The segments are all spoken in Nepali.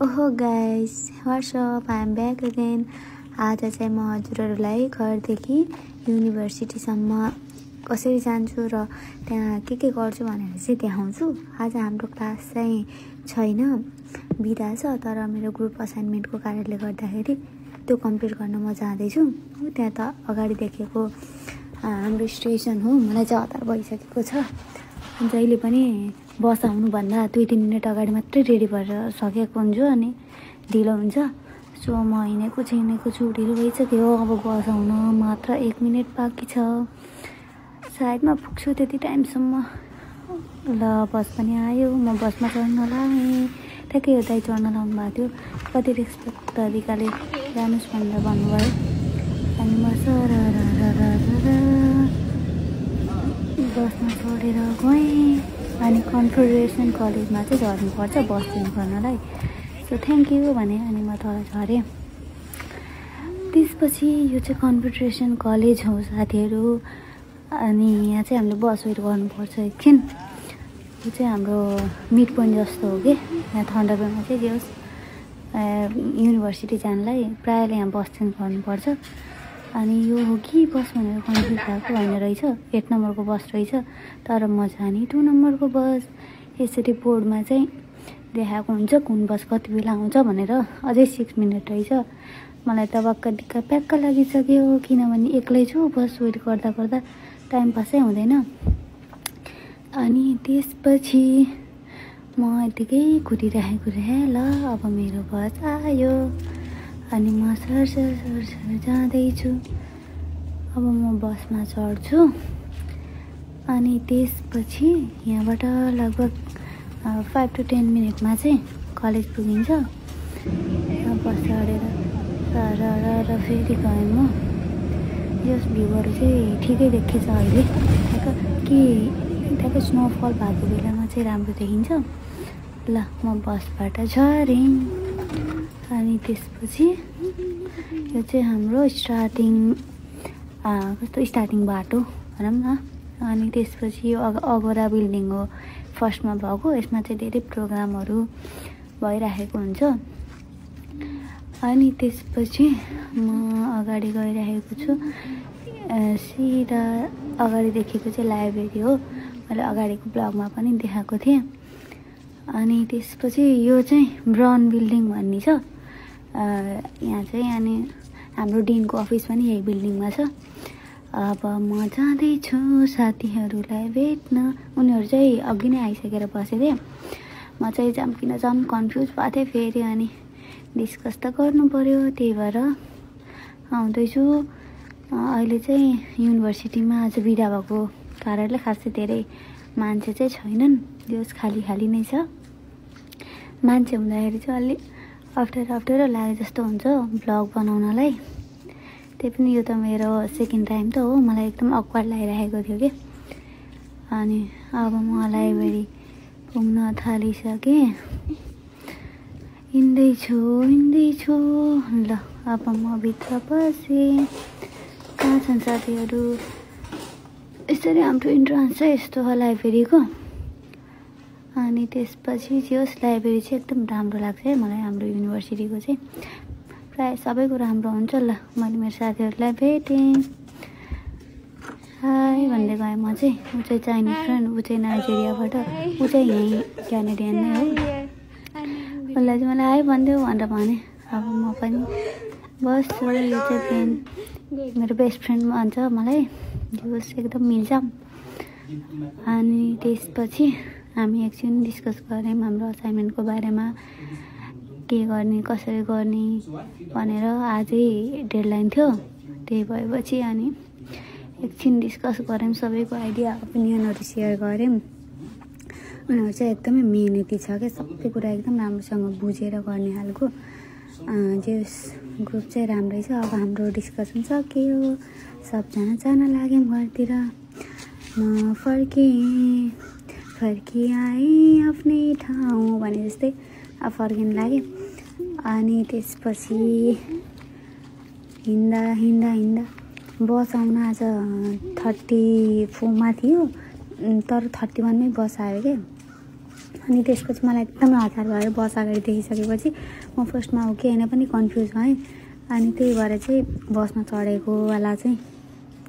ओहो guys, what's up, I am back again. आज चाहिँ म हजुरहरूलाई घरदेखि युनिभर्सिटीसम्म कसरी जान्छु र त्यहाँ के गर्छु भनेर चाहिँ देखाउँछु। आज हाम्रो क्लास चाहिँ छैन, बिदा छ, तर मेरो ग्रुप असाइनमेन्टको कारणले गर्दाखेरि त्यो कम्प्लिट गर्न म जाँदैछु। त्यहाँ त अगाडि देखेको हाम्रो स्टेसन हो। मलाई चाहिँ हतार भइसकेको छ। जहिले पनि बस आउनुभन्दा 2-3 मिनट अगाडि मात्रै रेडी भएर सकेको हुन्छु, अनि ढिलो हुन्छ। सो म हिँडेको छु, ढिलो भइसक्यो। अब बस आउन मात्र 1 मिनट बाँकी छ। सायद म पुग्छु त्यति टाइमसम्म। ल, बस पनि आयो। म बसमा चढ्न लागेँ। ठ्याक्कै यो दाइ चढ्न लाउनु भएको थियो। कति रेस्पेक्ट तरिकाले जानुहोस् भनेर भन्नुभयो। अनि म बसमा चढेर गएँ। अनि कन्फेडरेसन कलेजमा चाहिँ झर्नुपर्छ बस चेन्ज गर्नलाई। सो थ्याङ्क यू भने अनि म तल झरेँ। त्यसपछि यो चाहिँ कन्फेडरेसन कलेज हो साथीहरू। अनि यहाँ चाहिँ हामीले बस वेट गर्नुपर्छ एकछिन। यो चाहिँ हाम्रो मिड पोइन्ट जस्तो हो कि यहाँ थन्डरबर्डमा चाहिँ जे होस् युनिभर्सिटी जानलाई प्रायःले यहाँ बस चेन्ज गर्नुपर्छ। अनि यो हो कि बस भनेर कन्फ्युज भएको होइन रहेछ। 8 नम्बरको बस रहेछ, तर म जाने 2 नम्बरको बस। यसरी बोर्डमा चाहिँ देखाएको हुन्छ कुन बस कति बेला आउँछ भनेर। अझै 6 मिनट रहेछ। मलाई त बक्क प्याक्क लागिसक्यो, किनभने एक्लै छु। बस वेट गर्दा गर्दा टाइम पासै हुँदैन। अनि त्यसपछि म यतिकै कुदिरहेको रहेँ। ल, अब मेरो बस आयो। अनि म सर जाँदैछु। अब म बसमा चढ्छु। अनि त्यसपछि यहाँबाट लगभग 5 to 10 मिनटमा चाहिँ कलेज पुगिन्छ। बस चढेर र फेरि गएँ म। यस भ्यूहरू चाहिँ ठिकै देखिन्छ अहिले। ठ्याक्कै स्नोफल भएको बेलामा चाहिँ राम्रो देखिन्छ। ल, म बसबाट झरेँ। अनि त्यसपछि यो चाहिँ हाम्रो स्टार्टिङ बाटो भनौँ न। अनि त्यसपछि यो अगोरा बिल्डिङ हो फर्स्टमा भएको। यसमा चाहिँ धेरै प्रोग्रामहरू भइरहेको हुन्छ। अनि त्यसपछि म अगाडि गइरहेको छु। सिधा अगाडि देखेको चाहिँ लाइब्रेरी हो। मैले अगाडिको ब्लगमा पनि देखाएको थिएँ। अनि त्यसपछि यो चाहिँ ब्राउन बिल्डिङ भन्ने छ। यहाँ चाहिँ अनि हाम्रो डिनको अफिस पनि यही बिल्डिङमा छ। अब म जाँदैछु साथीहरूलाई भेट्न। उनीहरू चाहिँ अघि नै आइसकेर बसेथे। म चाहिँ जाम कन्फ्युज भएको थिएँ फेरि। अनि डिस्कस त गर्नु पर्यो, त्यही भएर आउँदैछु। अहिले चाहिँ युनिभर्सिटीमा आज बिदा भएको कारणले खासै धेरै मान्छे चाहिँ छैनन्। जस खाली नै छ। मान्छे हुँदाखेरि चाहिँ अलि अप्ठ्यारो लागे जस्तो हुन्छ भ्लग बनाउनलाई। त्यही पनि यो त मेरो सेकेन्ड टाइम त हो। मलाई एकदम अक्वर्ड लागिरहेको थियो कि। अनि अब म लाइब्रेरी पुग्न थालिसकेँ। हिँड्दैछु। ल, अब म भित्र पसेँ। कहाँ छन् साथीहरू? यसरी हाम्रो इन्ट्रान्स चाहिँ यस्तो हो लाइब्रेरीको। अनि त्यसपछि होस् लाइब्रेरी चाहिँ एकदम राम्रो लाग्छ है मलाई। हाम्रो युनिभर्सिटीको चाहिँ प्रायः सबैको राम्रो हुन्छ। ल, मैले मेरो साथीहरूलाई भेटेँ। हाई भन्दै गएँ म चाहिँ। ऊ चाहिँ चाइनिज फ्रेन्ड, ऊ चाहिँ नाइजेरियाबाट, ऊ चाहिँ यहीँ क्यानेडियन नै हो। उसलाई चाहिँ मलाई हाई भनिदेऊ भनेर भने। अब म पनि बस्छु। यो चाहिँ फ्रेन्ड, मेरो बेस्ट फ्रेन्ड भन्छ मलाई। जोस् एकदम मिल्छ। अनि त्यसपछि हामी एकछिन डिस्कस गऱ्यौँ हाम्रो असाइनमेन्टको बारेमा। के गर्ने, कसरी गर्ने भनेर। आजै डेडलाइन थियो, त्यही भएपछि अनि एकछिन डिस्कस गऱ्यौँ। सबैको आइडिया ओपिनियनहरू सेयर गऱ्यौँ। उनीहरू चाहिँ एकदमै मेहनती छ क्या। सबै कुरा एकदम राम्रोसँग बुझेर गर्ने खालको। जस ग्रुप चाहिँ राम्रै छ। अब हाम्रो डिस्कसन सक्यो। सबजना जान लाग्यौँ घरतिर। म फर्की आएँ आफ्नै ठाउँ भने जस्तै अब फर्किन लाग्यो। अनि त्यसपछि हिँड्दा बस आउन आज 34 मा थियो, तर 31 मै बस आयो क्या। अनि त्यसपछि मलाई एकदमै हतार भयो बस अगाडि देखिसकेपछि। म फर्स्टमा हो कि होइन पनि कन्फ्युज भएँ। अनि त्यही भएर चाहिँ बसमा चढेको वाला चाहिँ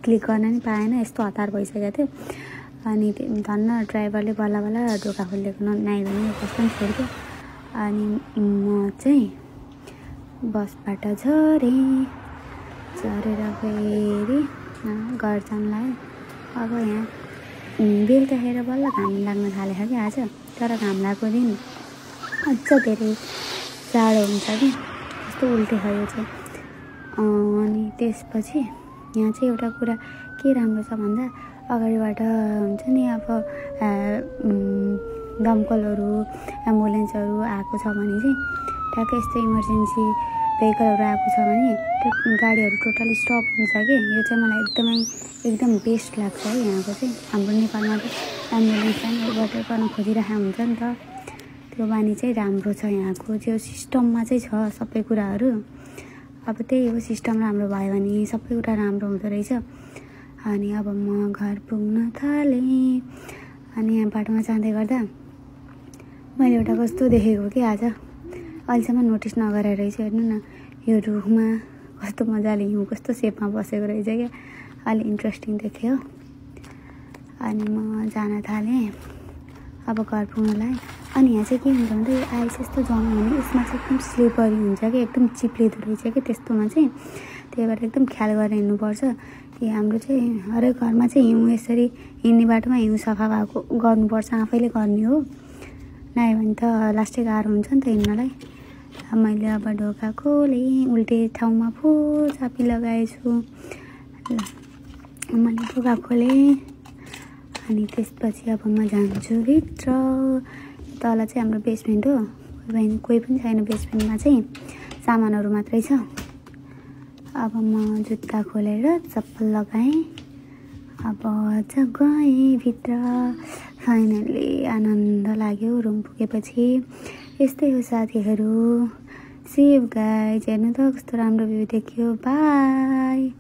क्लिक गर्न नि पाएन, यस्तो हतार भइसकेको थियो। अनि धन्न ड्राइभरले बल्ल बल्ल ढोका खोलिदिएको, नआइकन बस पनि छोड्यो। अनि म चाहिँ बसबाट झरेँ। झरेर फेरि घर जान लाग्यो। अब यहाँ बेलुकाखेर बल्ल घाम लाग्न थालेको कि आज, तर घाम लागेको दिन अझ धेरै जाडो हुन्छ कि, यस्तो उल्टे खायो चाहिँ। अनि त्यसपछि यहाँ चाहिँ एउटा कुरा के राम्रो छ भन्दा अगाडिबाट हुन्छ नि अब दमकलहरू एम्बुलेन्सहरू आएको छ भने चाहिँ ट्याक्कै यस्तो इमर्जेन्सी भेहिकलहरू आएको छ भने त्यो गाडीहरू टोटली स्टप हुन्छ कि। यो चाहिँ मलाई एकदम बेस्ट लाग्छ है यहाँको चाहिँ। हाम्रो नेपालमा त एम्बुलेन्स वाटर गर्न खोजिरहेको हुन्छ नि त, त्यो बानी चाहिँ राम्रो छ यहाँको। त्यो सिस्टममा चाहिँ छ सबै कुराहरू। अब त्यही हो, सिस्टम राम्रो भयो भने सबै कुरा राम्रो हुँदो रहेछ। अनि अब म घर पुग्न थालेँ। अनि यहाँ बाटोमा जाँदै गर्दा मैले एउटा कस्तो देखेको कि आज, अहिलेसम्म नोटिस नगरेर रहेछ। हेर्नु न, यो रुखमा कस्तो मजाले हिउँ कस्तो सेपमा बसेको रहेछ क्या, अलि इन्ट्रेस्टिङ देख्यो। अनि म जान थालेँ अब घर पुग्नलाई। अनि यहाँ चाहिँ के हुन्छ भन्दा यो आइस यस्तो जम्यो भने यसमा चाहिँ एकदम स्लिपरी हुन्छ कि, एकदम चिप्लिँदो रहेछ कि त्यस्तोमा चाहिँ। त्यही भएर एकदम ख्याल गरेर हिँड्नुपर्छ कि हाम्रो चाहिँ हरेक घरमा चाहिँ हिउँ यसरी हिँड्ने बाटोमा हिउँ सफा भएको गर्नुपर्छ, आफैले गर्ने हो। नआयो भने त लास्टै गाह्रो हुन्छ नि त हिँड्नलाई। मैले अब ढोका खोलेँ, उल्टे ठाउँमा फो चापी लगाएछु। ल मैले ढोका खोलेँ। अनि त्यसपछि अब म जान्छु भित्र। तल चाहिँ हाम्रो बेसमेन्ट हो, कोही पनि छैन बेसमेन्टमा, चाहिँ सामानहरू मात्रै छ। अब म जुत्ता खोलेर चप्पल लगाएँ। अब चाहिँ गएँ भित्र। फाइनल्ली आनन्द लाग्यो रुम पुगेपछि। यस्तै हो साथीहरू। See you guys. हेर्नु त कस्तो राम्रो भ्यू देखियो। बाई।